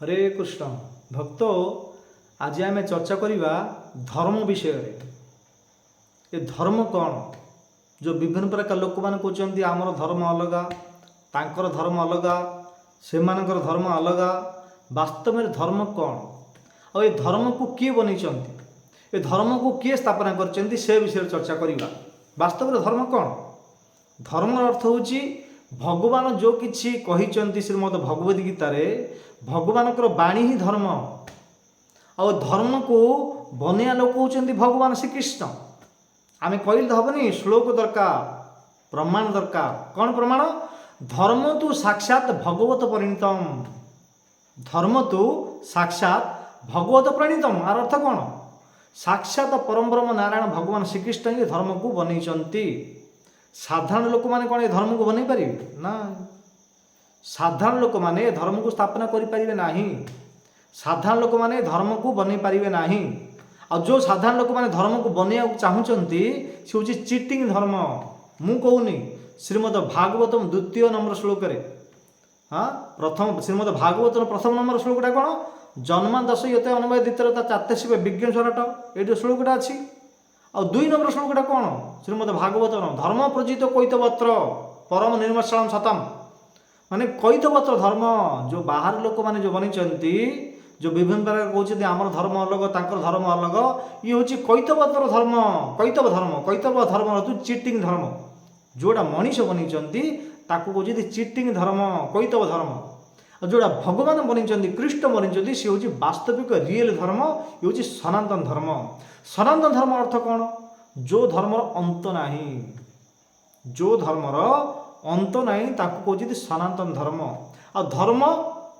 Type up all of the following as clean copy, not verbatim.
हरे कृष्ण भक्त आज आम चर्चा करवा धर्म विषय ये धर्म कौन जो विभिन्न प्रकार लोक मैंने कहते आमर धर्म अलग तांकर धर्म अलग से धर्म अलग वास्तव में धर्म कौन और ये धर्म को किए बन ये धर्म को किए स्थापना कर से विषय चर्चा करवा वास्तव में धर्म कौन धर्म अर्थ हूँ भगवान जो किछि कहिचंती श्रीमद भगवद गीतार भगवान बाणी ही धर्म और धर्म को बनया लोक होती भगवान श्रीकृष्ण आम कहले हेनी श्लोक दरकार प्रमाण दरकार कौन प्रमाण धर्म तो साक्षात भगवत परिणतम धर्म तो साक्षात भगवत परिणतम आर अर्थ कौन साक्षात परम ब्रह्म नारायण भगवान श्रीकृष्ण ही धर्म को बनई साधारण लोक मैंने कौन धर्म को बनई पारे ना साधारण लोक मैंने धर्म को स्थापना करें ना साधारण लोक मैंने धर्म को बनई पारे ना और जो साधारण लोक मैंने धर्म को बनैया चाहूँगी सी हूँ चिटिंग धर्म मु कहूनी श्रीमद भागवतम द्वितीय नंबर श्लोक हाँ प्रथम श्रीमद भागवतम प्रथम नंबर श्लोकटा कौन जन्मा दश ये अनुवाद द्वितीयता चातेशिव विज्ञान स्वराट ये श्लोकटा अच्छी और दुई नंबर श्लोकटा कौन श्रीमद भागवतम धर्म प्रजित कैतवत्र परम निर्मशलम सतम माने कैतवत्र धर्म जो बाहर लोक मैंने जो बनी जो विभिन्न प्रकार कहते आमर धर्म अलग तांकर धर्म अलग ये हूँ कैतवत्र धर्म कैतव धर्म तू चिटिंग धर्म जोड़ा मनीष बनी कहते चिटिंग धर्म कैतव धर्म और जोड़ा भगवान बनी कृष्ण बनी सी हूँ वास्तविक रियल धर्म ये हूँ सनातन धर्म सनातन धर्म अर्थ कौन जो धर्मर अंत नहीं जो धर्मर अंत नहीं ताकू कहते सनातन धर्म और धर्म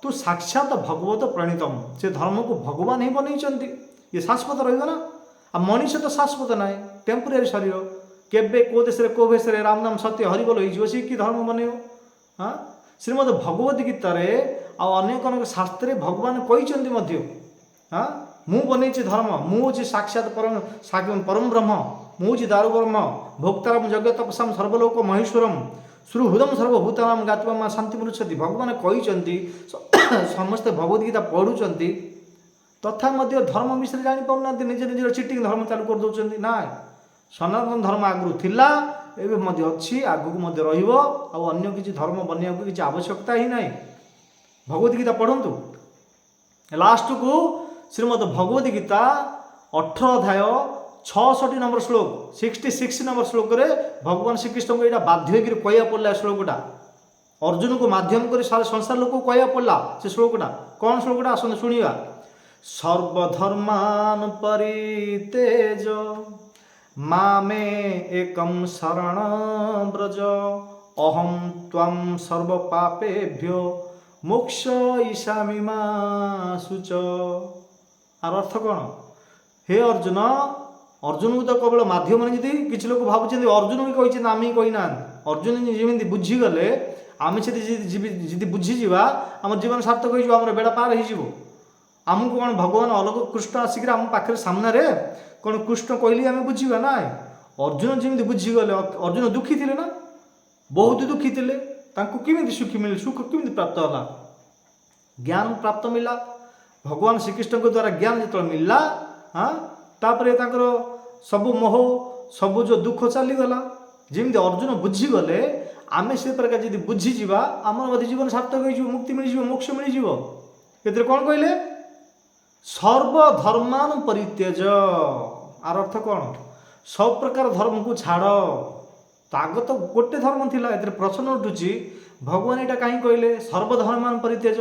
तू साक्षात भगवत प्रणीतम से धर्म को भगवान ही बनई ये शाश्वत रहा आ मनीष तो शाश्वत ना टेम्पोरारी शरीर केबे को देश को भेष राम नाम सत्य हरिबोल हो सी कि धर्म बन हाँ श्रीमद भगवद गीतार अनेक अनेक शास्त्र भगवान कहते हाँ मु बनई धर्म मुझे साक्षात परम ब्रह्म मुझे दारु ब्रह्म भोक्तारम जगतपसाम सर्वलोक महेश्वरम सुहृदम सर्वभूतानाम गात्वा शांति मृच्छति भगवान कहते समस्ते भगवद्गीता पढ़ुंट तथा धर्म विषय जापाना निज निजर चिटिंग धर्म चालू कर दौरान ना सनातन धर्म आगु थिला एवं अच्छी आगू रही किसी धर्म बनने को किसी आवश्यकता ही ना भगवद्गीता पढ़ु लास्ट को श्रीमद भगवद्गीता 18 अध्याय 66 नंबर श्लोक 66 नंबर श्लोक रे भगवान श्रीकृष्ण को यहाँ बाध्य कहया पड़ा श्लोकटा अर्जुन को माध्यम कर सारे संसार लोक कहया पड़ा से श्लोकटा कौन श्लोकटा आसन शुणा सर्वधर्मान परितेज मामे एकम शरण ब्रज अहम त्वं सर्व पापेभ्यो मोक्ष ईशामि मा शुच आर अर्थ कौन हे अर्जुन अर्जुन को तो केवल माध्यम नहीं किसी लोग भावुं अर्जुन भी कही आम ही कही ना अर्जुन जमी बुझीगले आम से बुझीजा आम जीवन सार्थक हो बेड़ा पार होमको कौन भगवान अलग कृष्ण आसिक आम पाखे सामने कौन कृष्ण कहली आम बुझा ना अर्जुन जमी बुझीगले अर्जुन दुखी थे ना बहुत दुखी थे किमी सुखी मिले सुख किमी प्राप्त है ज्ञान प्राप्त मिला भगवान श्रीकृष्ण के द्वारा ज्ञान जो मिलला हाँ तापर सबु मोह सबु जो दुख चलीगला जमी अर्जुन बुझीगले आम से प्रकार जी बुझीजा आम जीवन सार्थक हो मुक्ति मिल मोक्ष मिल ये कौन कहले सर्वधर्मान परित्यज आर अर्थ कौन सब प्रकार धर्म को छाड़ तो आग तो गोटे धर्म थिला ए प्रश्न उठुची भगवान यहाँ कहीं कहले सर्वधर्मान परित्यज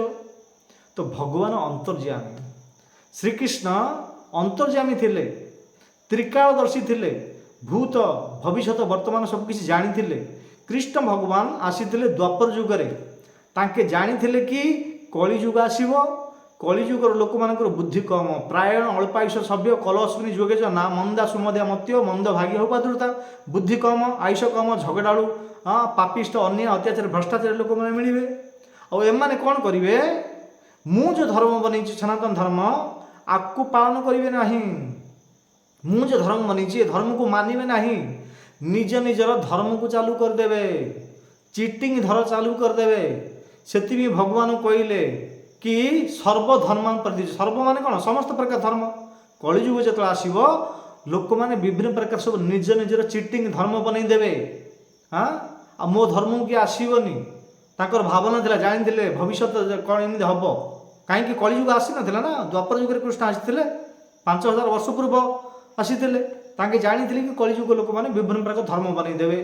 तो भगवान अंतर्यामी श्रीकृष्ण अंतर्यामी थिले त्रिकालदर्शी थिले भूत भविष्यत वर्तमान सब किसी जानी कृष्ण भगवान आसीथिले द्वापर जुगरे तांके जानी कि कलिजुग आसीबो कलिजुगर लोक मानकर बुद्धि कम प्रायण अल्पायुष सभ्य कलस्विनी जोगे ना मंदा सुमदिया मत्य मंद भागी हो पादुरता बुद्धि कम आयुष कम झगड़ाड़ू हाँ पापिष्ट अन्य अत्याचार भ्रष्टाचार लोक मैंने मिले और एमाने कौन करेंगे मु जो धर्म बनी सनातन धर्म आपको पालन करेंगे नहीं मु जो धर्म बनी धर्म को मानवे नहीं निज निजर धर्म को चालू करदे चिटिंग धर चालू करदे से भगवान कहले कि सर्वधर्म प्रति सर्व माने कौन समस्त प्रकार धर्म कलिजुग जो आसब लोक मैंने विभिन्न प्रकार सब निज निजर चिटिंग धर्म बनईदेवे हाँ आ मो धर्म की आसबनी ताकर भावना था जानी भविष्य कौन एमती हम कहीं कलिजुग आसी ना द्वापर जुगे कृष्ण आसी 5000 वर्ष पूर्व आसी जानी कि कलिजुग लोक मैंने विभिन्न प्रकार धर्म बनईदेवे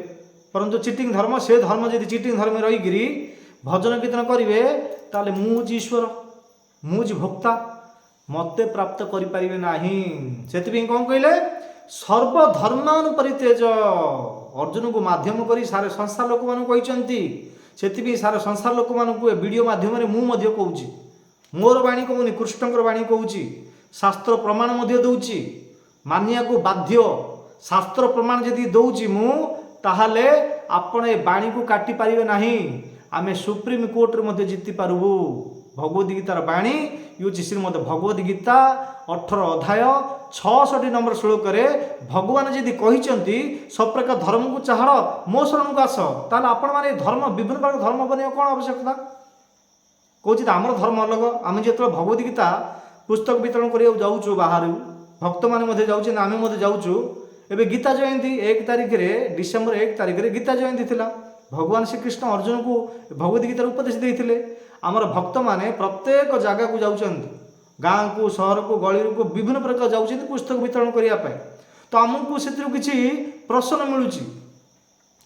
परंतु चिटिंग धर्म से धर्म जब चिटिंग धर्म रहीकि भजन कीर्तन करेंगे ताले मुझ ईश्वर मुझ भोक्ता मते प्राप्त करें ना से कौन कहले सर्वधर्मान परित्यज अर्जुन को माध्यम कर सारे संसार लोक मानी सारे संसार लोक मानक वीडियो माध्यम मुझे कहूँ मोर वाणी कहूनी कृष्णकर वाणी कहूँ शास्त्र प्रमाण दौची मानिया को बाध्य शास्त्र प्रमाण जदि दौची मु ताहले आपण ए वाणी को काटी पारिबे नाही आमे सुप्रीम कोर्ट रे मध्ये जीति पारबू भगवद गीतार वाणी यूची श्रीमद भगवद गीता 18 अध्याय 66 नंबर श्लोक रे भगवान जदि कहिचंती सब प्रकार धर्म को चाहड़ मो शरण को आस ताहले आपण माने धर्म विभिन्न प्रकार धर्म बनिया कोन आवश्यकता कहूँ आमर धर्म अलग आम जो भगवद गीता पुस्तक वितरण करने जाऊँ बाहर भक्त मैंने जाऊँ आम जाऊँ एवं गीता जयंती 1 तारिख रे डिसेम्बर 1 तारिख रे गीता जयंती थिला भगवान श्रीकृष्ण अर्जुन को भगवद गीतार उपदेश देते आमर भक्त मैंने प्रत्येक जगह को जाऊँ गाँ को सहर को गली को विभिन्न प्रकार जाऊँ पुस्तक वितरण करने तो आमको से किसी प्रश्न मिलूँ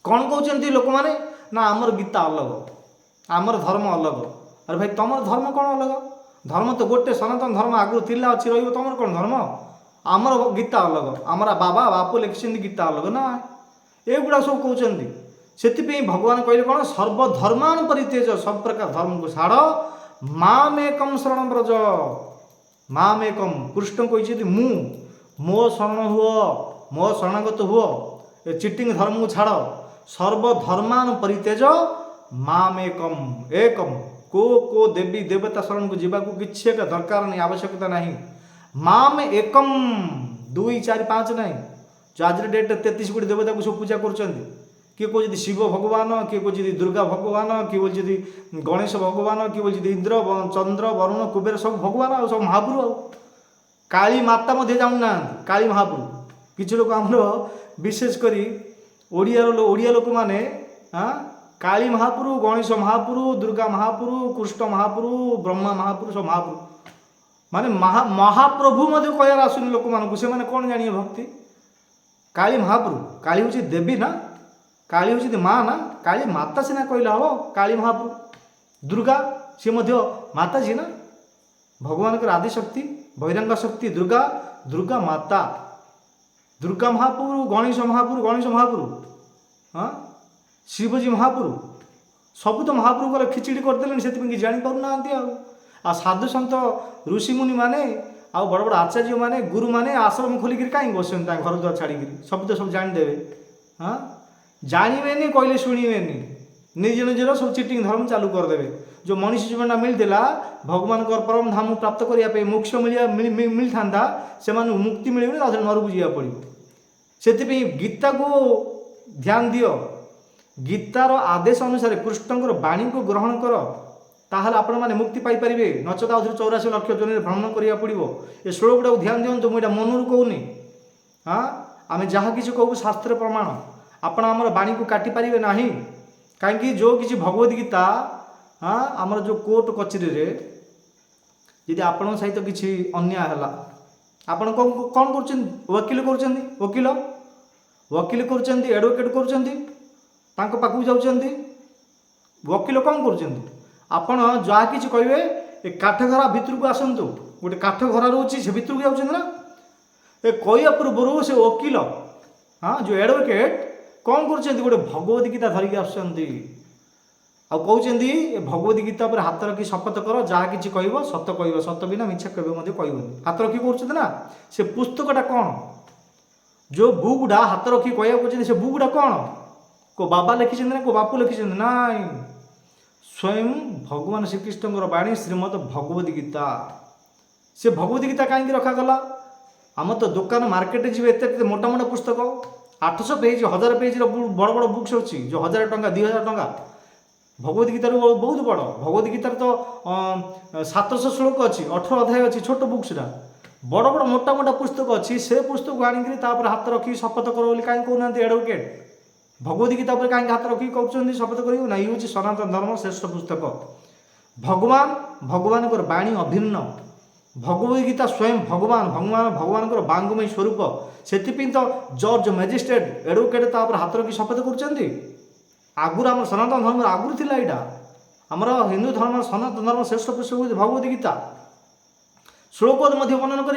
कौन कहते लोक मैंने ना आमर गीता अलग आमर धर्म अलग अरे भाई तुम धर्म कौन अलग धर्म तो गोटे सनातन धर्म आगु थिला अच्छी रही तुम कौन धर्म आमर गीता अलग आमर बाबा बापू लिखिं गीता अलग ना एगुड़ा सब कहते से भगवान कहले कौन सर्वधर्मान परित्यज सब प्रकार धर्म को छाड़ मामेकम शरण ब्रज मामेकम कृष्ण कहते मु मो शरण हुओ मो शरणागत हुओ ए चिटिंग धर्म को छाड़ सर्वधर्मान परित्यज मामेकम एकम को देवी देवता शरण को जीवा किसी एक दरकार नहीं आवश्यकता नहीं माम एकम 2 4 5 नहीं जो आज डेट 33 कोटी देवता को सब पूजा कर किए कौन शिव भगवान किए कौन दुर्गा भगवान किए बोलते गणेश भगवान किए बोलते इंद्र चंद्र वरुण कुबेर सब भगवान आ सब महाप्रभु आ काली माता मध्य जाऊना काली महाप्रभु किसी लोग आमर विशेषकर ओडिया लोक मैंने हाँ काली महाप्रभु गणेश महाप्रभु दुर्गा महाप्रभु कृष्ण महाप्रभु ब्रह्मा महाप्रभु सब महाप्रभु माने महाप्रभु मध्य कहर आसुनि लोक मानक से माने कौन जानिए भक्ति काली महाप्रभु काली हूँ देवी ना काली हूँ माँ ना काली माता सीना कहला हम काली महाप्रभु दुर्गा सी मध्य माता जी ना भगवान का आदिशक्ति बहिरंग शक्ति दुर्गा दुर्गा माता दुर्गा महाप्रभु गणेश महाप्रभु हाँ शिवजी महाप्रभु सब तो महाप्रभु को खिचड़ी करदे से कि जापर ना आ साधु सत ऋषिमुनि माने आ बड़ बड़ आचार्य माने गुरु माने आश्रम खोलिक कहीं बस घर द्वार छाड़ी सब तो सब जानीदेवे हाँ जानवे कहले शुणे निज निजर सब चिटिंग धर्म चालू करदे जो मनुष्य जीवन मिलता भगवान परम धाम प्राप्त करने मोक्ष मिल था से मुक्ति मिले नरक जा पड़ो से गीता को ध्यान दियो गीतार आदेश अनुसार कृष्णकर वाणी को ग्रहण कर ताहले आपण माने मुक्ति पाई परिबे नचता 84 लक्ष जन भ्रमण करिया पड़िबो ए श्लोक गुड़ा ध्यान दियंतु मुझे मनरू कहूनी हाँ आम जहाँ किसी कहू शास्त्र प्रमाण आपण आमर वाणी को काटी पारिबे नाही कहीं जो किसी भगवद गीता हाँ आमर जो कोर्ट कचेरी रे यदि आपण सहित किसी अन्याय है आपण कौन कर वकिल कर वकिल कर एडवोकेट कर पाखु जाऊँच वकिल कौन कर आपण जहाँ कि कहे ए काठघरा भितर को आसतु गोटे काठघरा रोचे से भितर को जाऊँ ना ए कह पूर्व से वकिल हाँ जो एडवोकेट कौन कर गोटे भगवद गीता धरिक आसुँच कहते भगवद गीता पर हाथ रखी शपथ कर जहाँ कि कह सत बिना मिछा केवे कहबनी हाथ रखी कर से पुस्तकटा कौन जो बुकटा हाथ रखी कह से बुकटा कौन को बाबा लिखी ना को बापू लिखी ना स्वयं भगवान श्रीकृष्ण वाणी श्रीमद भगवद गीता से भगवद गीता कहीं रखागला आम तो दुकान मार्केट जी एत मोटा मोटा पुस्तक 800 पेज 1000 पेज बड़ बड़ बुक्स अच्छी जो 1000 टंका 2000 टंका भगवत गीतार बहुत बड़ भगवत गीतार तो 700 श्लोक अच्छी 18 अध्याय अच्छी छोट बुक से बड़ बड़ मोटा मोटा पुस्तक अच्छी से पुस्तक को आनिक हाथ रखी शपथ कर बोली कहीं कहना एडवोकेट भगवत गीता पर कहीं हाथ रखी कहते शपथ कर ना ये हूँ सनातन धर्म श्रेष्ठ पुस्तक भगवान भगवान बाणी अभिन्न भगवत गीता स्वयं भगवान भगवान भगवान बांगमय स्वरूप से तो जज मजिस्ट्रेट एडवोकेट हाथ रखी शपथ कर आगुर आम सनातन धर्म आगुरी थिला यहाँ आमर हिंदू धर्म सनातन धर्म श्रेष्ठ पुस्तक भगवत गीता श्लोक वर्णन कर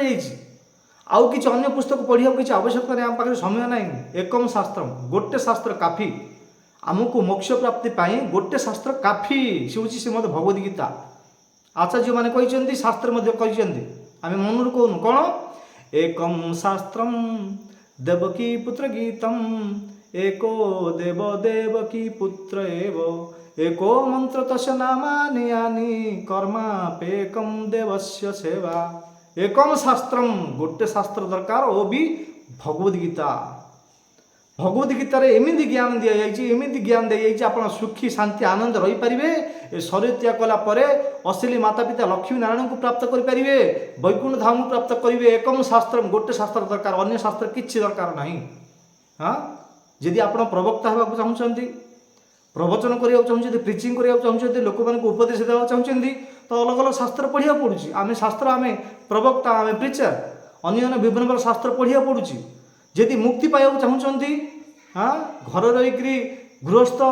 आउ कि अन्य पुस्तक पढ़ा किसी आवश्यकता नहीं आम पाखे समय ना एकम शास्त्र गोटे शास्त्र काफी आमको मोक्ष प्राप्ति पाई गोटे शास्त्र काफी सी हूँ श्रीमद भगवत गीता आचार्य मैंने कहते शास्त्र आम मन कहूँ कौन एकम शास्त्र देवकी पुत्र गीतम एको देव देवकी पुत्र एव एको मंत्र तस्य नामानि यानि कर्मापेकम देवस्य सेवा एकम शास्त्रम गोटे शास्त्र दरकार ओ भी भगवत गीता भगवत गीतार एमती ज्ञान दि जाइए एमती ज्ञान दी जाइए आप सुखी शांति आनंद रही पारे शरीर त्याग कलापर अश्लील माता पिता लक्ष्मी नारायण को प्राप्त करेंगे वैकुंठ धाम को प्राप्त करेंगे एकम शास्त्र गोटे शास्त्र दरकार अन्य शास्त्र किसी दरकार ना हाँ जदि आप प्रवक्ता होगा चाहते प्रवचन करने चाहते प्रिचिंग करने चाहते लोक मान उपदेश देवा चाहते तो अलग अलग शास्त्र पढ़ा पड़ुची आम शास्त्र आम प्रवक्ता आम प्रिचर अन्य विभिन्न प्रकार शास्त्र पढ़ा पड़ुची जदि मुक्ति पाइबा चाहते हाँ घर रहीकि गृहस्थ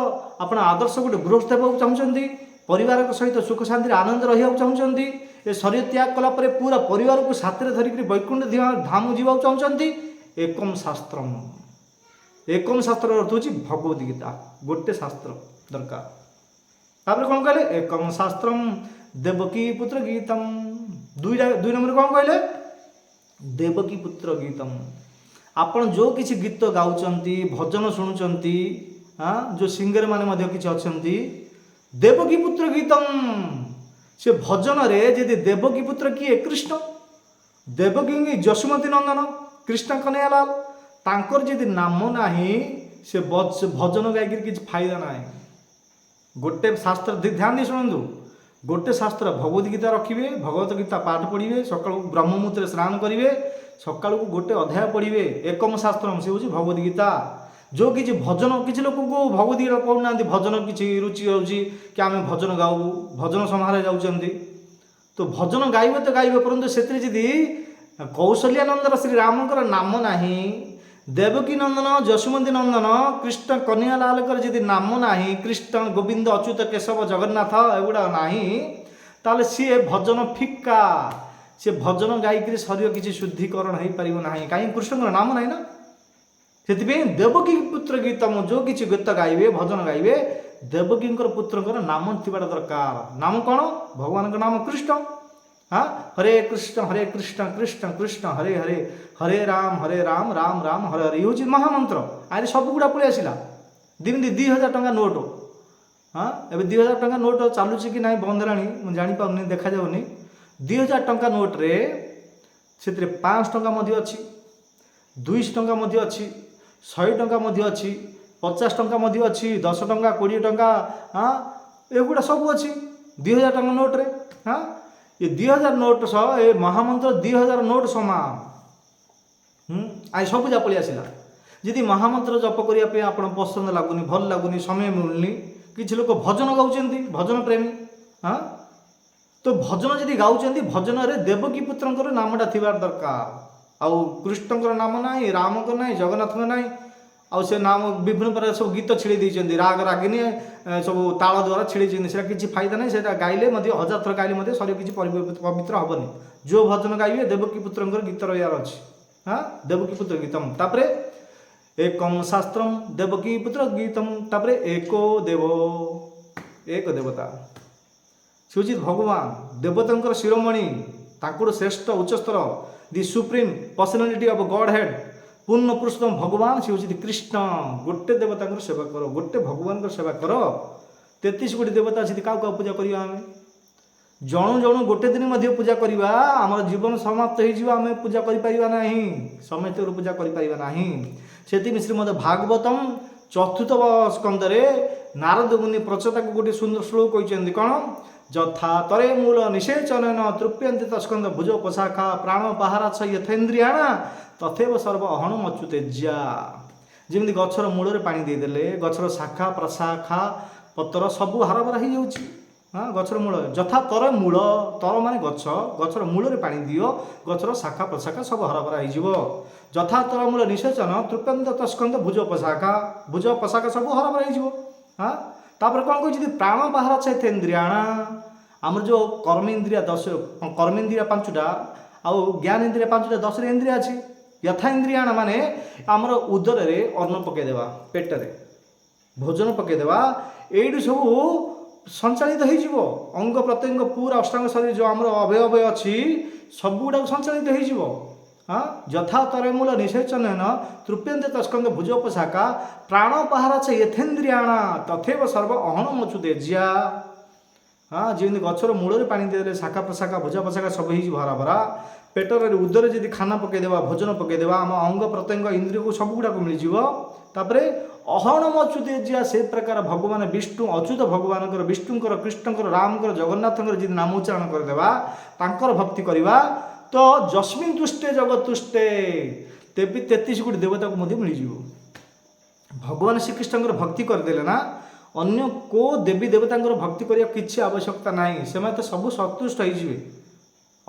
अपना आदर्श गोटे गृहस्थ होगा चाहते परिवार सहित सुख शांति आनंद रहा चाहते ये शरीर त्याग कलापर पूरा परिवार को साथ धरिक वैकुंठ धाम जावा चाहते एकम शास्त्र एकम शास्त्र अर्थ हूँ भगवत गीता गोटे शास्त्र दरकार तापर कौन कहले एकम शास्त्र देवकी पुत्र गीतम दुई नंबर कौन कहले देवकी पुत्र गीतम आपण जो किसी गीत गाउचंती भजन शुणुचंती हाँ जो सिंगर माने किसी अच्छी देवकी पुत्र गीतम से भजन रे यदि देवकी पुत्र किए कृष्ण देवकी जशुमती नंदन कृष्ण कन्हैयालाल तांकर जदि नाम नाही से भजन गायक किसी फायदा ना गोटे शास्त्र ध्यान दे शुणु गोटे शास्त्र भगवत गीता रखिए भगवत गीता पाठ पढ़े सका ब्रह्म मुहूर्त स्नान करेंगे सका गोटे अध्याय पढ़े एकम शास्त्र से हूँ भगवत गीता जो किसी भजन किसी लोक को भगवत गीता पढ़ुना भजन किसी रुचि हो कि आम भजन गाऊ भजन समारोह जाऊँच तो भजन गाइबे तो गाइबे परंतु से कौशल्यानंदर श्री रामकर नाम नाही देवकी नंदन जशुमती नंदन कृष्ण कन्हैयालाल जदि नाम नाही कृष्ण गोविंद अच्युत केशव जगन्नाथ एगुड़ा नाही ताले सी भजन फिक्का सी भजन गायिक शरीर किसी शुद्धिकरण हो पार ना कहीं कृष्ण नाम ना ना से देवकी पुत्र गीतम जो किसी गीत गाइबे भजन गाइबे देवकी पुत्र नाम थी दरकार नाम कौन भगवान का नाम कृष्ण हाँ हरे कृष्ण कृष्ण कृष्ण हरे हरे हरे राम राम राम हरे हरे ये महामंत्र आए सब गुड़ा पलि आसला दिमती 2000 टंका नोट हाँ एवं 2000 टंका नोट चलुची कि ना बंद है मुझे जापारे देखा जाऊनी 2000 टंका नोट रे से 500 टंका अच्छी 200 टंका अच्छी 100 टंका अच्छी 50 टंका अच्छी 10 टंका 20 टंका हाँ एगुड़ा सब अच्छी 2000 टंका नोट रे हाँ ये 2000 नोट सह ये महामंत्र 2000 नोट समान आई सब जा पलि आसला जदि महामंत्र जप करने आप पसंद लगुनि भल लगुनि समय मिलूनी किसी लोग भजन गाँव भजन प्रेमी हाँ तो भजन जदि गाँव भजन रे देवकी पुत्र नामटा थी दरकार आउ कृष्ण नाम ना राम को ना जगन्नाथ ना आउ से नाम विभिन्न प्रकार सब गीत छिड़ी राग रागिनी सब ताल द्वारा छिड़ी से किसी फायदा नहीं से गाइले 1000 थर गाइले शरीर किसी पवित्र हेनी जो भजन गाइबे देवकी पुत्र गीत रहार अच्छी हाँ देवकी पुत्र गीतम तापरे एकम शास्त्र देवकी पुत्र गीतम तापरे एको देव एक देवता से भगवान देवता शिरोमणि श्रेष्ठ उच्चस्तर the supreme personality of Godhead पूर्ण पुरुषोत्तम भगवान से हूँ कृष्ण गोटे देवता सेवा कर गोटे भगवान सेवा कर 33 कोटी देवता अच्छी क्या पूजा करवा आम जणु जणु गोटे दिन पूजा करवा आम जीवन समाप्त होम पूजा करना समस्त पूजा करना से श्रीमद भागवतम चतुर्थ स्कंदरे ନାରଦ ମୁନି ପ୍ରଚେତାକୁ ଗୋଟିଏ ସୁନ୍ଦର ଶ୍ଲୋକ କହିଛନ୍ତି କ'ଣ? ଯଥା ତରେ ମୂଳ ନିଷେଚନ ତୃପ୍ୟନ୍ତି ତସ୍କନ୍ଦ ଭୁଜ ପଶାଖା ପ୍ରାଣ ପାହାରାଛ ଯଥେନ୍ଦ୍ରିୟାଣା ତଥେବ ସର୍ବ ଅହଣମ ଅଚ୍ୟୁତେଜ୍ୟା। ଯେମିତି ଗଛର ମୂଳରେ ପାଣି ଦେଇଦେଲେ ଗଛର ଶାଖା ପ୍ରଶାଖା ପତ୍ର ସବୁ ହରାଭରା ହେଇଯାଉଛି। ଗଛର ମୂଳ ଯଥା ତର ମୂଳ, ତର ମାନେ ଗଛ, ଗଛର ମୂଳରେ ପାଣି ଦିଅ, ଗଛର ଶାଖା ପ୍ରଶାଖା ସବୁ ହରାଭରା ହେଇଯିବ। ଯଥା ତର ମୂଳ ନିଷେଚନ ତୃପ୍ୟନ୍ତ ତସ୍କନ୍ଦ ଭୁଜ ପଶାଖା ସବୁ ହରାଭରା ହେଇଯିବ। ତାପରେ କ'ଣ କହୁଛି? ପ୍ରାଣ ବାହାର ଚୈତେନ୍ଦ୍ରିୟାଣା, ଆମର ଯେଉଁ କର୍ମେନ୍ଦ୍ରିୟ 5ଟା ଆଉ ଜ୍ଞାନ ଇନ୍ଦ୍ରିୟ 5ଟା 10ଟା ଇନ୍ଦ୍ରିୟ ଅଛି। ଯଥା ଇନ୍ଦ୍ରିୟାଣା ମାନେ ଆମର ଉଦରରେ ଅନ୍ନ ପକାଇଦେବା, ପେଟରେ ଭୋଜନ ପକାଇଦେବା, ଏଇଠୁ ସବୁ ସଞ୍ଚାଳିତ ହେଇଯିବ। ଅଙ୍ଗ ପ୍ରତ୍ୟଙ୍ଗ ପୁରା ଅଷ୍ଟାଙ୍ଗ ଶରୀର ଯେଉଁ ଆମର ଅବୟବ ଅଛି ସବୁଗୁଡ଼ାକ ସଞ୍ଚାଳିତ ହେଇଯିବ। ଯଥା ତରମୂଳ ନିଷେଚନ ତୃପ୍ୟନ୍ତ ତସ୍କନ୍ଦ ଭୁଜ ପଶାଖା ପ୍ରାଣ ପାହାରାଛ ଯଥେନ୍ଦ୍ରିୟାଣା ତଥେବ ସର୍ବ ଅହଣମ ଅଚ୍ୟୁତେଜ୍ୟା। ଯେମିତି ଗଛର ମୂଳରେ ପାଣି ଦେଇଦେଲେ ଶାଖା ପ୍ରଶାଖା ଭୁଜା ପଶାଖା ସବୁ ହେଇଯିବ ହରାଭରା। ପେଟରେ ଉଦରେ ଯଦି ଖାନା ପକାଇଦେବା, ଭୋଜନ ପକାଇଦେବା, ଆମ ଅଙ୍ଗ ପ୍ରତ୍ୟଙ୍ଗ ଇନ୍ଦ୍ରିୟକୁ ସବୁଗୁଡ଼ାକ ମିଳିଯିବ। ତାପରେ ଅହଣମ ଅଚ୍ୟୁତେଜ୍ୟା, ସେ ପ୍ରକାର ଭଗବାନ ବିଷ୍ଣୁ ଅଚ୍ୟୁତ ଭଗବାନଙ୍କର, ବିଷ୍ଣୁଙ୍କର, କୃଷ୍ଣଙ୍କର, ରାମଙ୍କର, ଜଗନ୍ନାଥଙ୍କର ଯଦି ନାମ ଉଚ୍ଚାରଣ କରିଦେବା, ତାଙ୍କର ଭକ୍ତି କରିବା, ତ ଯସ୍ମିନ୍ ତୁଷ୍ଟେ ଜଗତ୍ ତୁଷ୍ଟେ, ତେବେ 33 କୋଟି ଦେବତାକୁ ମଧ୍ୟ ମିଳିଯିବ। ଭଗବାନ ଶ୍ରୀକୃଷ୍ଣଙ୍କର ଭକ୍ତି କରିଦେଲେ ନା, ଅନ୍ୟ କେଉଁ ଦେବୀ ଦେବତାଙ୍କର ଭକ୍ତି କରିବା କିଛି ଆବଶ୍ୟକତା ନାହିଁ, ସେମାନେ ତ ସବୁ ସନ୍ତୁଷ୍ଟ ହେଇଯିବେ।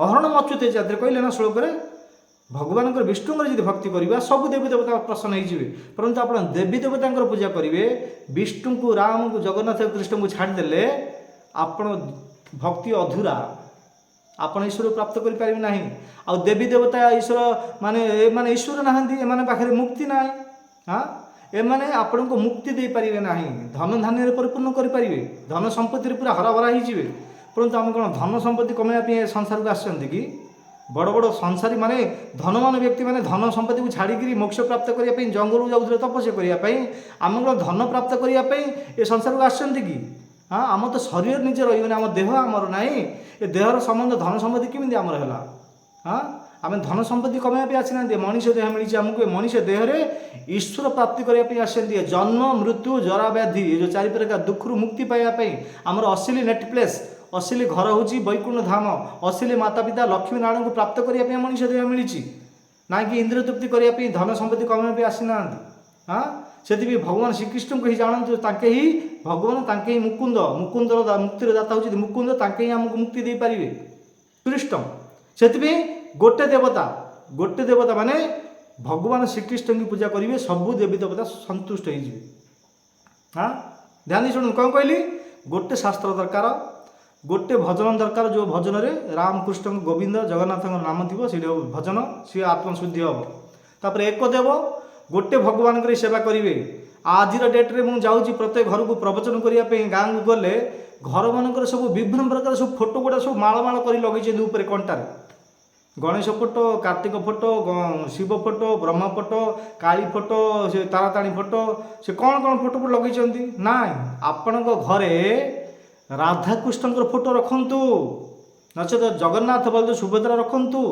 ଅହରଣମ ଅଚ୍ୟୁତେଜ୍ୟା କହିଲେ ନା ଶ୍ଲୋକରେ, ଭଗବାନଙ୍କର ବିଷ୍ଣୁଙ୍କର ଯଦି ଭକ୍ତି କରିବା ସବୁ ଦେବୀ ଦେବତା ପ୍ରସନ୍ନ ହେଇଯିବେ। ପରନ୍ତୁ ଆପଣ ଦେବୀ ଦେବତାଙ୍କର ପୂଜା କରିବେ, ବିଷ୍ଣୁଙ୍କୁ, ରାମଙ୍କୁ, ଜଗନ୍ନାଥ, କୃଷ୍ଣଙ୍କୁ ଛାଡ଼ିଦେଲେ ଆପଣ ଭକ୍ତି ଅଧୁରା, ଆପଣ ଈଶ୍ୱର ପ୍ରାପ୍ତ କରିପାରିବେ ନାହିଁ। ଆଉ ଦେବୀ ଦେବତା ଈଶ୍ୱର ଏମାନେ ଈଶ୍ୱର ନାହାନ୍ତି, ଏମାନଙ୍କ ପାଖରେ ମୁକ୍ତି ନାହିଁ। ଏମାନେ ଆପଣଙ୍କୁ ମୁକ୍ତି ଦେଇପାରିବେ ନାହିଁ, ଧନ ଧାନ୍ୟରେ ପରିପୂର୍ଣ୍ଣ କରିପାରିବେ, ଧନ ସମ୍ପତ୍ତିରେ ପୁରା ହରାଭରା ହେଇଯିବେ। ପରନ୍ତୁ ଆମେ କ'ଣ ଧନ ସମ୍ପତ୍ତି କମାଇବା ପାଇଁ ଏ ସଂସାରକୁ ଆସିଛନ୍ତି କି? ବଡ଼ ବଡ଼ ସଂସାରୀ ମାନେ ଧନମାନ ବ୍ୟକ୍ତିମାନେ ଧନ ସମ୍ପତ୍ତିକୁ ଛାଡ଼ିକିରି ମୋକ୍ଷ ପ୍ରାପ୍ତ କରିବା ପାଇଁ ଜଙ୍ଗଲକୁ ଯାଉଥିଲେ ତପସ୍ୟା କରିବା ପାଇଁ। ଆମେ କ'ଣ ଧନ ପ୍ରାପ୍ତ କରିବା ପାଇଁ ଏ ସଂସାରକୁ ଆସିଛନ୍ତି କି? ଆମ ତ ଶରୀର ନିଜେ ରହିବନି, ଆମ ଦେହ ଆମର ନାହିଁ, ଏ ଦେହର ସମ୍ବନ୍ଧ ଧନ ସମ୍ପତ୍ତି କେମିତି ଆମର ହେଲା? ଆମେ ଧନ ସମ୍ପତ୍ତି କମାଇବା ପାଇଁ ଆସିନାହାନ୍ତି। ମଣିଷ ଦେହ ମିଳିଛି ଆମକୁ, ଏ ମଣିଷ ଦେହରେ ଈଶ୍ୱର ପ୍ରାପ୍ତି କରିବା ପାଇଁ ଆସିଛନ୍ତି। ଜନ୍ମ ମୃତ୍ୟୁ ଜରା ବ୍ୟାଧି ଏ ଯେଉଁ 4 ପ୍ରକାର ଦୁଃଖରୁ ମୁକ୍ତି ପାଇବା ପାଇଁ ଆମର ଅସିଲି ନେଟ୍ ପ୍ଲେସ୍, ଅସିଲି ଘର ହେଉଛି ବୈକୁଣ୍ଠ ଧାମ, ଅସିଲି ମାତା ପିତା ଲକ୍ଷ୍ମୀ ନାରାୟଣଙ୍କୁ ପ୍ରାପ୍ତ କରିବା ପାଇଁ ମଣିଷ ଦେହ ମିଳିଛି, ନାକି ଇନ୍ଦ୍ରିୟ ତୃପ୍ତି କରିବା ପାଇଁ, ଧନ ସମ୍ପତ୍ତି କମାଇବା ପାଇଁ ଆସିନାହାନ୍ତି। ସେଥିପାଇଁ ଭଗବାନ ଶ୍ରୀକୃଷ୍ଣଙ୍କୁ ହିଁ ଜାଣନ୍ତୁ, ତାଙ୍କେ ହିଁ ଭଗବାନ, ତାଙ୍କେ ହିଁ ମୁକୁନ୍ଦ, ମୁକୁନ୍ଦର ମୁକ୍ତିର ଦାତା ହେଉଛନ୍ତି ମୁକୁନ୍ଦ, ତାଙ୍କେ ହିଁ ଆମକୁ ମୁକ୍ତି ଦେଇପାରିବେ, କୃଷ୍ଣ। ସେଥିପାଇଁ ଗୋଟେ ଦେବତା ମାନେ ଭଗବାନ ଶ୍ରୀକୃଷ୍ଣଙ୍କୁ ପୂଜା କରିବେ, ସବୁ ଦେବୀ ଦେବତା ସନ୍ତୁଷ୍ଟ ହେଇଯିବେ। ଧ୍ୟାନ ଦେଇ ଶୁଣନ୍ତୁ, କ'ଣ କହିଲି? ଗୋଟେ ଶାସ୍ତ୍ର ଦରକାର, ଗୋଟେ ଭଜନ ଦରକାର, ଯେଉଁ ଭଜନରେ ରାମକୃଷ୍ଣଙ୍କ, ଗୋବିନ୍ଦ, ଜଗନ୍ନାଥଙ୍କର ନାମ ଥିବ, ସେଇଟା ଭଜନ, ସିଏ ଆତ୍ମଶୁଦ୍ଧି ହେବ। ତାପରେ ଏକ ଦେବ, ଗୋଟେ ଭଗବାନଙ୍କର ସେବା କରିବେ। ଆଜିର ଡେଟ୍ରେ ମୁଁ ଯାଉଛି ପ୍ରତ୍ୟେକ ଘରକୁ ପ୍ରବଚନ କରିବା ପାଇଁ, ଗାଁକୁ ଗଲେ ଘରମାନଙ୍କର ସବୁ ବିଭିନ୍ନ ପ୍ରକାର ସବୁ ଫଟୋ ଗୁଡ଼ା ସବୁ ମାଳ ମାଳ କରି ଲଗେଇଛନ୍ତି ଉପରେ କଣ୍ଟାରେ। Ganesh photo, Kartik photo, Shiva photo, Brahma photo, Kali photo, ସେ ତାରାତାଣୀ ଫଟୋ, ସେ କ'ଣ ଫଟୋ ଲଗେଇଛନ୍ତି? ନାଇଁ, ଆପଣଙ୍କ ଘରେ ରାଧାକୃଷ୍ଣଙ୍କର ଫଟୋ ରଖନ୍ତୁ, ନଚେତ ଜଗନ୍ନାଥ ବଳଦେବ ସୁଭଦ୍ରା ରଖନ୍ତୁ,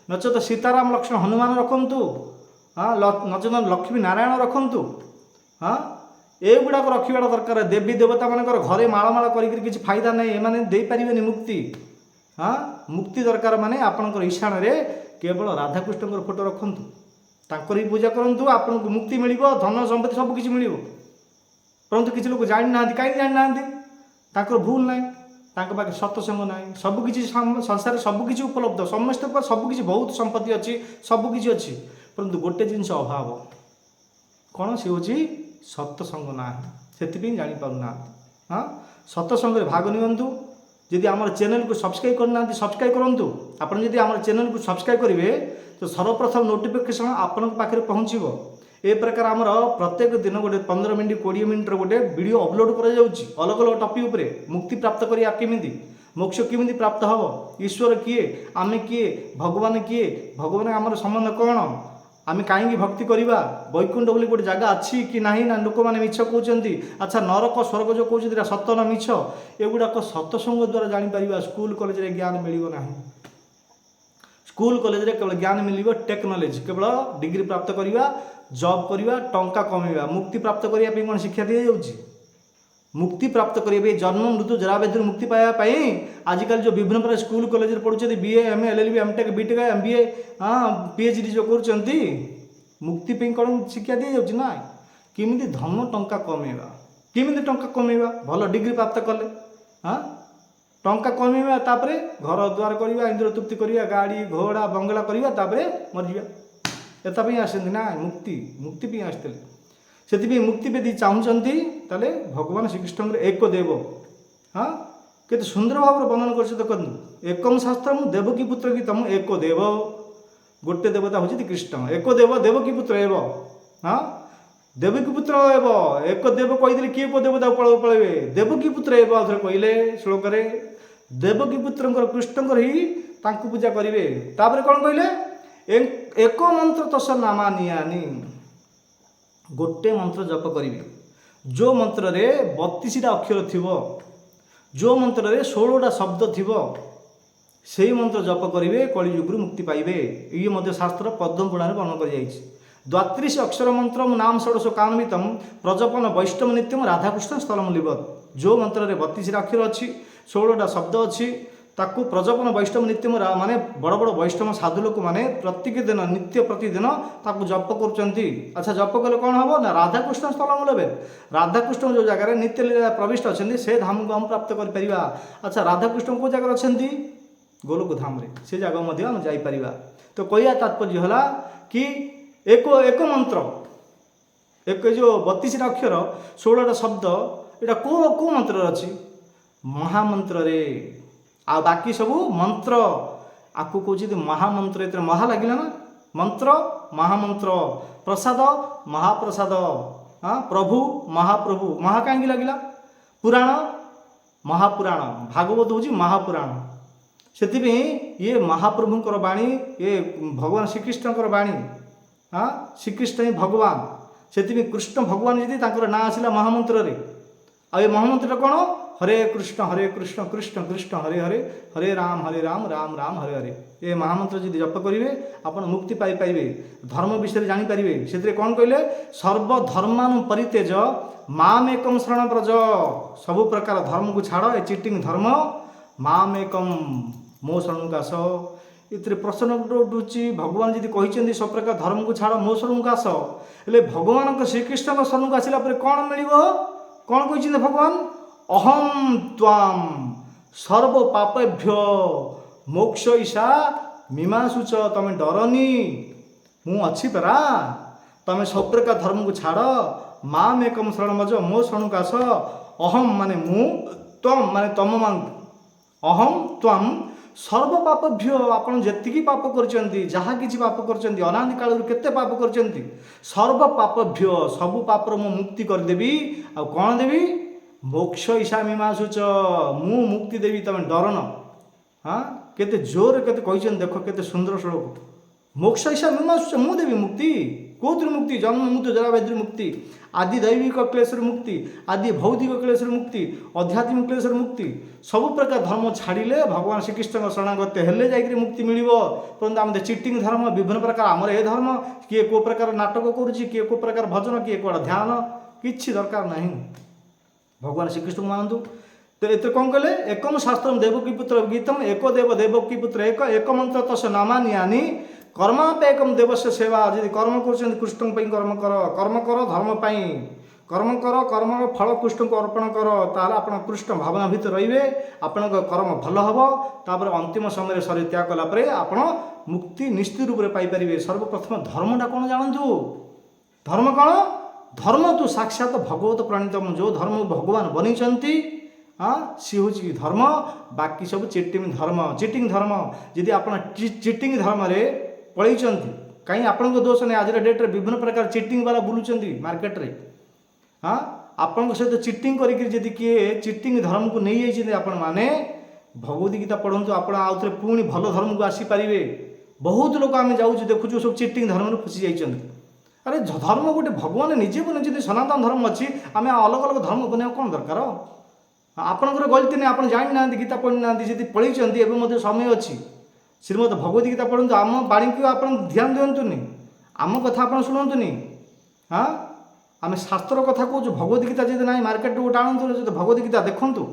ନଚେତ ସୀତାରାମ ଲକ୍ଷ୍ମଣ ହନୁମାନ ରଖନ୍ତୁ, ନଚେତ ଲକ୍ଷ୍ମୀ ନାରାୟଣ ରଖନ୍ତୁ। ଏଗୁଡ଼ାକ ରଖିବାଟା ଦରକାର। ଦେବୀ ଦେବତାମାନଙ୍କର ଘରେ ମାଳମାଳ କରିକି କିଛି ଫାଇଦା ନାହିଁ, ଏମାନେ ଦେଇପାରିବେନି ମୁକ୍ତି। ମୁକ୍ତି ଦରକାର ମାନେ ଆପଣଙ୍କର ଈଶାନରେ କେବଳ ରାଧାକୃଷ୍ଣଙ୍କର ଫଟୋ ରଖନ୍ତୁ, ତାଙ୍କର ହିଁ ପୂଜା କରନ୍ତୁ, ଆପଣଙ୍କୁ ମୁକ୍ତି ମିଳିବ, ଧନ ସମ୍ପତ୍ତି ସବୁ କିଛି ମିଳିବ। ପରନ୍ତୁ କିଛି ଲୋକ ଜାଣିନାହାନ୍ତି। କାହିଁକି ଜାଣିନାହାନ୍ତି? ତାଙ୍କର ଭୁଲ ନାହିଁ, ତାଙ୍କ ପାଖରେ ସତ୍ସଙ୍ଗ ନାହିଁ। ସବୁକିଛି ସଂସାରରେ ସବୁକିଛି ଉପଲବ୍ଧ, ସମସ୍ତଙ୍କ ପାଖରେ ସବୁକିଛି, ବହୁତ ସମ୍ପତ୍ତି ଅଛି, ସବୁକିଛି ଅଛି, ପରନ୍ତୁ ଗୋଟେ ଜିନିଷ ଅଭାବ। କ'ଣ? ସେ ହେଉଛି ସତ୍ସଙ୍ଗ ନାହିଁ। ସେଥିପାଇଁ ଜାଣିପାରୁନାହାନ୍ତି। ସତ୍ସଙ୍ଗରେ ଭାଗ ନିଅନ୍ତୁ। ଯଦି ଆମର ଚ୍ୟାନେଲକୁ ସବସ୍କ୍ରାଇବ୍ କରିନାହାନ୍ତି, ସବସ୍କ୍ରାଇବ୍ କରନ୍ତୁ। ଆପଣ ଯଦି ଆମର ଚ୍ୟାନେଲକୁ ସବସ୍କ୍ରାଇବ୍ କରିବେ ତ ସର୍ବପ୍ରଥମ ନୋଟିଫିକେସନ୍ ଆପଣଙ୍କ ପାଖରେ ପହଞ୍ଚିବ। ଏ ପ୍ରକାର ଆମର ପ୍ରତ୍ୟେକ ଦିନ ଗୋଟେ 15 ମିନିଟ୍ 20 ମିନିଟ୍ର ଗୋଟେ ଭିଡ଼ିଓ ଅପଲୋଡ଼ କରାଯାଉଛି, ଅଲଗା ଅଲଗା ଟପିକ୍ ଉପରେ। ମୁକ୍ତି ପ୍ରାପ୍ତ କରିବା କେମିତି, ମୋକ୍ଷ କେମିତି ପ୍ରାପ୍ତ ହେବ, ଈଶ୍ୱର କିଏ, ଆମେ କିଏ, ଭଗବାନ କିଏ, ଭଗବାନ ଆମର ସମ୍ବନ୍ଧ କ'ଣ, ଆମେ କାହିଁକି ଭକ୍ତି କରିବା, ବୈକୁଣ୍ଠ ବୋଲି ଗୋଟେ ଜାଗା ଅଛି କି ନାହିଁ, ନା ଲୋକମାନେ ମିଛ କହୁଛନ୍ତି। ଆଚ୍ଛା, ନରକ ସ୍ୱର୍ଗ ଯେଉଁ କହୁଛନ୍ତି ଏଇଟା ସତ ନା ମିଛ, ଏଗୁଡ଼ାକ ସତ୍ସଙ୍ଗ ଦ୍ୱାରା ଜାଣିପାରିବା। ସ୍କୁଲ କଲେଜରେ ଜ୍ଞାନ ମିଳିବ ନାହିଁ। ସ୍କୁଲ କଲେଜରେ କେବଳ ଜ୍ଞାନ ମିଳିବ ଟେକ୍ନୋଲୋଜି, କେବଳ ଡିଗ୍ରୀ ପ୍ରାପ୍ତ କରିବା, ଜବ୍ କରିବା, ଟଙ୍କା କମେଇବା। ମୁକ୍ତି ପ୍ରାପ୍ତ କରିବା ପାଇଁ କ'ଣ ଶିକ୍ଷା ଦିଆଯାଉଛି? मुक्ति प्राप्त करेंगे जन्म मृत्यु जरा व्याधि मुक्ति पाइबापी आजिकल जो विभिन्न प्रकार स्कूल कॉलेज पढ़ुं BA M A LLB MTech BTech MBA PhD जो कर मुक्ति कौन शिक्षा दी जाऊँ ना किमिति धन टंका कमेवा किमिति टंका कमेवा भल डिग्री प्राप्त कले हाँ टंका कमेवा तापरे घर द्वार करवा इंद्र तृप्ति करवा गाड़ी घोड़ा बंगला करवा तापरे मरजा एतापी आसती ना मुक्ति मुक्ति आसते से मुक्ति यदि चाहूँगी ताले भगवान श्रीकृष्ण एक देव हाँ केते सुंदर भाव वर्णन कर देखो एकम शास्त्र देवकी पुत्र की तम एक देव गोटे देवता हूँ कृष्ण एक देव देवकी पुत्र एव हाँ देवकी पुत्र एव एक देव कहीदे किए को देवता पलैबे देवकी पुत्र एव आउे कहले श्लोक देवकी पुत्र कृष्ण ही पूजा करेंगे तापर कौन कहले एक मंत्र तस नामा नियानी गोटे मंत्र जप करेंगे जो मंत्र रे 32 अक्षर थिबो जो मंत्र रे 16टा शब्द थिबो से मंत्र जप करेंगे कलियुग मुक्ति पाइबे ये मध्य शास्त्र पद्म पुराण वर्णन कर जाइछि 32 अक्षर मंत्र नाम षोडश कान्वितम प्रजपन वैष्णव नित्यम राधाकृष्ण स्थलम लिबत जो मंत्र रे 32 अक्षर अच्छी 16टा शब्द अच्छी ताकू प्रजपन वैष्णव नित्यम माने बड़ बड़ वैष्णव साधु लोक माने प्रत्येक दिन नित्य प्रतिदिन ताकू जप कर अच्छा जप कले कौन हम ना राधाकृष्ण स्थलम लेबे राधाकृष्ण जो जगह नित्य लीला प्रविष्ट अच्छा से धाम को हम प्राप्त कर अच्छा राधाकृष्ण को जगह अच्छा गोलोक धाम रे से जगह मध्य हम जापर तो कहया तात्पर्य है कि एक मंत्र एक जो 32 अक्षर 16टा शब्द यहाँ को मंत्र अच्छी महामंत्र रे आ बाकी सब मंत्र आपको कौन महामंत्र इतने महा लगे ना मंत्र महामंत्र प्रसाद महाप्रसाद हाँ प्रभु महाप्रभु महा कहीं लगे पुराण महापुराण भागवत हूँ महापुराण से ये महाप्रभुंर बाणी ये भगवान श्रीकृष्ण बाणी हाँ श्रीकृष्ण ही भगवान से कृष्ण भगवान जी ना आसला महामंत्र रे आ ये महामंत्र कौन हरे कृष्ण कृष्ण कृष्ण हरे हरे हरे राम राम राम हरे हरे ये महामंत्र जी जप करेंगे आप मुक्ति पाइबे धर्म विषय जानीपारे से कौन कहले सर्वधर्मानु परितेज माम एकम शरण ब्रज सबु प्रकार धर्म को छाड़ ए चिटिंग धर्म माम एकम मो शरण आस इतने प्रश्न उठुची भगवान जी कहते सब प्रकार धर्म को छाड़ मो शरण को आस हेले भगवान श्रीकृष्ण शरण को आसला कौन मिल कौन कहते भगवान अहम त्वाम सर्व पापेभ्य मोक्ष ईशा मीमांसुच तमें डरनी मु अच्छी परा तमें सब प्रकार धर्म को छाड़ माम एकम शरण मज मो शरण को आस अहम माने मु त्वम माने तम मान अहम त्वम सर्व पापभ्य आपन जेतिकी पाप करचंती जहाँ किछि पाप करचंती अनादि काल केते पाप करचंती सर्व पापभ्य सबु पापर मु मुक्ति कर देबी आ कोन देबी मोक्ष ईशा मीमांसुच मु मुक्ति देवी तमें डरन हाँ केते जोर केते कहते देख केते सुंदर श्लोक मोक्ष ईशा मीमांसुच मु देवी मुक्ति कौन मुक्ति जन्म मृत्यु जरा व्याधि मुक्ति आदि दैविक क्लेश मुक्ति आदि भौतिक क्लेश मुक्ति आध्यात्मिक क्लेश मुक्ति सब प्रकार धर्म छाड़िले भगवान श्रीकृष्ण शरणागत हेले जाइए मुक्ति मिल परंतु आम चिटिंग धर्म विभिन्न प्रकार आमर ए धर्म किए को प्रकार नाटक करुच्ची किए को प्रकार भजन किए कौड़ा ध्यान किसी दरकार नहीं भगवान श्रीकृष्ण मानतु तो ये कौन कहले एकम शास्त्र देवकी पुत्र गीतम एक देव देवकी पुत्र एक मंत्र तस् नामा नियानी कर्मापेकम देवस्य सेवा यदि कर्म कर कृष्ण कर्म कर धर्म कर्म कर कर्म फल कृष्ण को अर्पण कर ताल आप कृष्ण भावना भितर रे आपण कर्म भल हम तापर अंतिम समय शरीर त्याग कलापर आप मुक्ति निश्चित रूप से पाइपर सर्वप्रथम धर्मटा कौन जानतु धर्म कौन धर्म तो साक्षात भगवत प्रणीतम जो धर्म भगवान बनी हाँ सी हूँ धर्म बाकी सब चिटिंग धर्म जदि आप चिटिंग धर्म रे पलि कहीं आपण दोष नहीं आज डेट्रे विभिन्न प्रकार चिटिंग वाला बुलूँ मार्केट रे हाँ आपण सहित चिटिंग करी किए चिटिंग धर्म को नहीं जाइए आपण मैंने भगवत गीता पढ़ु आप आउ थे पुणी भल धर्म को आसीपारे बहुत लोग आम जाऊँ देखुचु सब चिटिंग धर्म फसी जाइए अरे धर्म गोटे भगवान निजे बन सनातन धर्म अच्छी आम अलग अलग धर्म बना कौन दरकार आपणकर गलती नहीं आप जानी ना गीता पढ़ी ना जी पढ़ी समय अच्छी श्रीमद भगवत गीता पढ़ु आम बाणी को आप ध्यान दिंतुनि आम कथा आप शुणुनि हाँ आम शास्त्र कथा कौच भगवद गीता जब ना मार्केट गोटे आणतु भगवद गीता देखूँ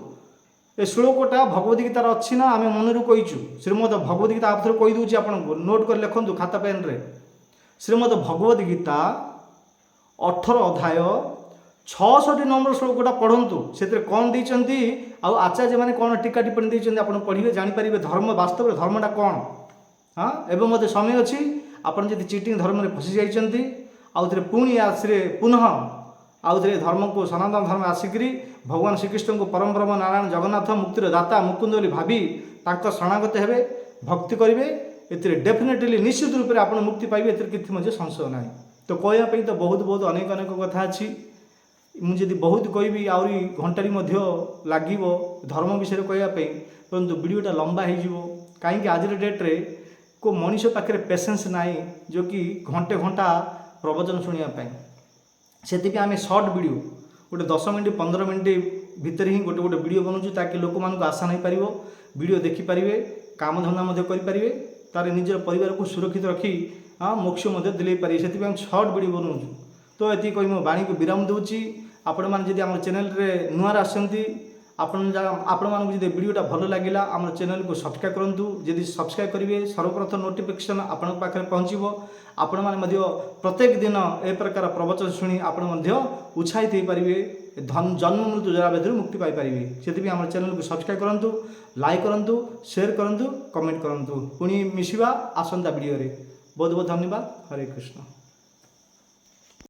ए श्लोकटा भगवद गीतार अच्छी ना आम मनरू कहीचु श्रीमद भगवद गीता आप थोड़े कहीदे आपको नोट कर लिखु खाता पेन रे श्रीमद भगवद गीता 18 अध्याय 66 नंबर श्लोकटा पढ़ंतु से कौन देती आचार्य मैंने कौन टीका टिप्पणी देते आप पढ़े जानीपर धर्म वास्तव धर्मटा कौन। हाँ एवं मत समय अच्छी आपड़ जब चिटिंग धर्म में फसी जाइए आउ थे पुणी आश्रे पुनः आउ थे धर्म को सनातन धर्म आसिक भगवान श्रीकृष्ण को परम ब्रह्म नारायण जगन्नाथ मुक्तिर दाता मुकुंद बोली भावी शरणागत हेबे भक्ति करेंगे ए डेफिनेटली निश्चित रूप से आप मुक्ति पाइबे किसी संशय ना। तो कहवाई तो बहुत बहुत अनेक अनेक कथा अच्छी मुझे बहुत कहबी आहरी घंटारी लगे धर्म विषय कहवाई परंतु वीडियोटा लंबा हो कहीं आज डेट्रे को मनीष पाखे पेसेंस ना जो कि घंटे घंटा प्रवचन शुणापी से आम सर्ट वीडियो गोटे 10 मिनट 15 मिनट भितर ही गोटे गोटे वीडियो बनाऊँ ताकि लोक मानक आशा नहीं पार वीडियो देखिपारे काम धंदा करें तार निजर परिवार को सुरक्षित रखी मोक्ष दिले पारे से सर्ट वीडियो बनाऊँ। तो ये कही मो बाणी को विराम दूची आपण मैंने जब आम चैनल नुआर आसती आपण मानक जब वीडियोटा भल लगे आम चैनल को सब्सक्राइब करूँ जदि सब्सक्राइब करेंगे सर्वप्रथम नोटिफिकेशन आपण पाखे पहुँचो आपण मैंने प्रत्येक दिन ए प्रकार प्रवचन शुणी आपण उत्साहित हो पारे जन्म मृत्यु जरा व्याधि मुक्ति पाइपर से आम चैनल को सब्सक्राइब करूँ लाइक करूँ शेयर करूँ कमेंट करूँ पुणी मिशिबा आसंता वीडियो रे। बहुत बहुत धन्यवाद। हरे कृष्ण।